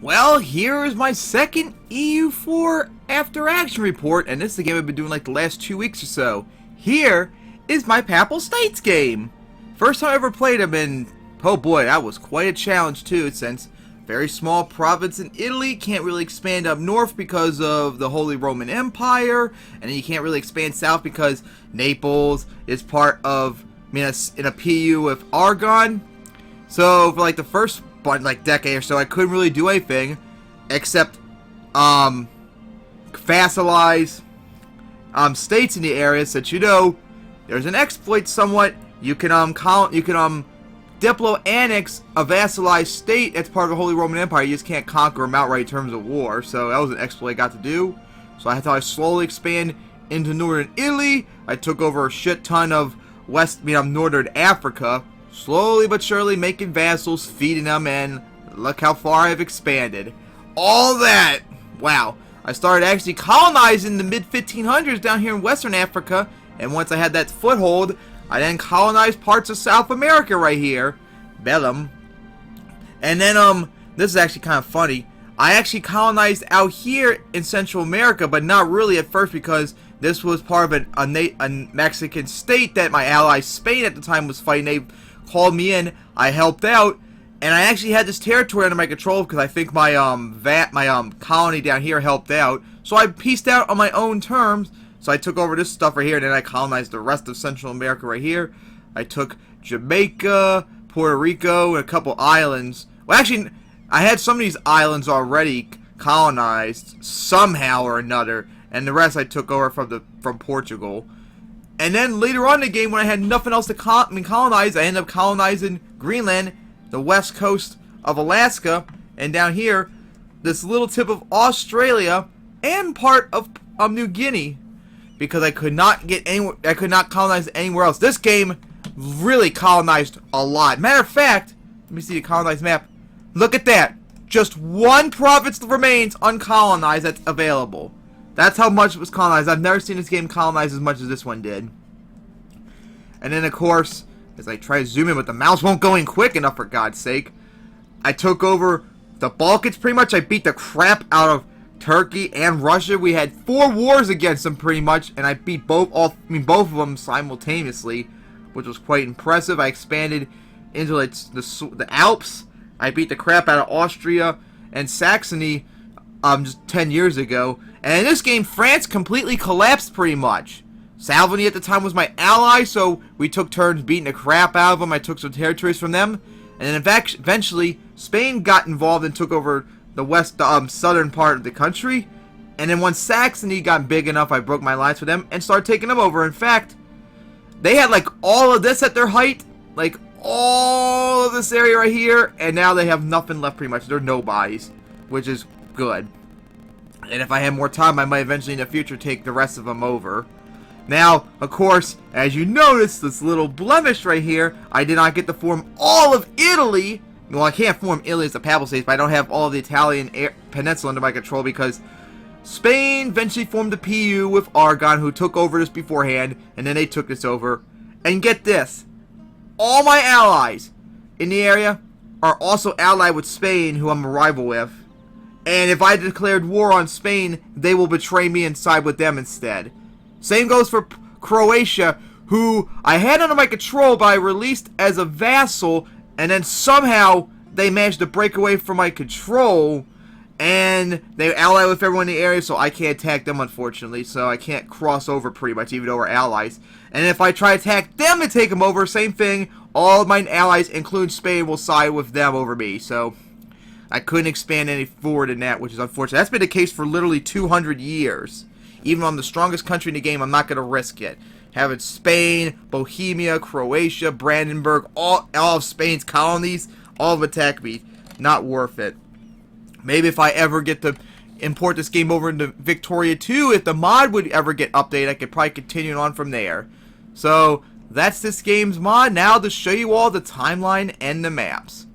Well, here is my second EU4 after action report, and this is a game I've been doing like the last 2 weeks or so. Here is my Papal States game. First time I ever played them, and oh boy, that was quite a challenge too, since very small province in Italy, can't really expand up north because of the Holy Roman Empire, and then you can't really expand south because Naples is part of, in a PU with Aragon. So for like the first decade or so, I couldn't really do anything except vassalize states in the area. Since there's an exploit somewhat, you can diplo annex a vassalized state that's part of the Holy Roman Empire. You just can't conquer them outright in terms of war. So that was an exploit I got to do. So I thought I'd slowly expand into northern Italy. I took over a shit ton of northern Africa. Slowly but surely making vassals, feeding them, and look how far I've expanded. All that! Wow. I started actually colonizing the mid-1500s down here in Western Africa, and once I had that foothold, I then colonized parts of South America right here. Bellum. And then, this is actually kind of funny. I actually colonized out here in Central America, but not really at first because this was part of a Mexican state that my ally Spain at the time was fighting. They called me in, I helped out, and I actually had this territory under my control because I think my colony down here helped out. So I pieced out on my own terms. So I took over this stuff right here, and then I colonized the rest of Central America right here. I took Jamaica, Puerto Rico, and a couple islands. Well, actually, I had some of these islands already colonized somehow or another, and the rest I took over from Portugal. And then later on in the game, when I had nothing else to colonize, I ended up colonizing Greenland, the west coast of Alaska, and down here, this little tip of Australia, and part of New Guinea, because I could not colonize anywhere else. This game really colonized a lot. Matter of fact, let me see the colonized map. Look at that. Just one province remains uncolonized that's available. That's how much it was colonized. I've never seen this game colonized as much as this one did. And then, of course, as I try to zoom in, but the mouse won't go in quick enough, for God's sake, I took over the Balkans pretty much. I beat the crap out of Turkey and Russia. We had 4 wars against them pretty much, and I beat both of them simultaneously, which was quite impressive. I expanded into the Alps. I beat the crap out of Austria and Saxony just 10 years ago. And in this game, France completely collapsed pretty much. Salvini at the time was my ally, so we took turns beating the crap out of them. I took some territories from them. And then eventually, Spain got involved and took over the southern part of the country. And then once Saxony got big enough, I broke my alliance with them and started taking them over. In fact, they had like all of this at their height. Like all of this area right here. And now they have nothing left pretty much. They're nobodies, which is good. And if I had more time, I might eventually in the future take the rest of them over. Now, of course, as you notice, this little blemish right here, I did not get to form all of Italy. Well, I can't form Italy as a Papal State, but I don't have all of the Italian peninsula under my control because Spain eventually formed a PU with Aragon, who took over this beforehand, and then they took this over. And get this, all my allies in the area are also allied with Spain, who I'm a rival with. And if I declared war on Spain, they will betray me and side with them instead. Same goes for Croatia, who I had under my control, but I released as a vassal, and then somehow they managed to break away from my control, and they ally with everyone in the area, so I can't attack them, unfortunately, so I can't cross over pretty much, even though we're allies. And if I try to attack them and take them over, same thing, all of my allies, including Spain, will side with them over me, so I couldn't expand any forward in that, which is unfortunate. That's been the case for literally 200 years. Even though I'm the strongest country in the game, I'm not going to risk it. Having Spain, Bohemia, Croatia, Brandenburg, all of Spain's colonies, all of attack me. Not worth it. Maybe if I ever get to import this game over into Victoria 2, if the mod would ever get updated, I could probably continue on from there. So, that's this game's mod. Now to show you all the timeline and the maps.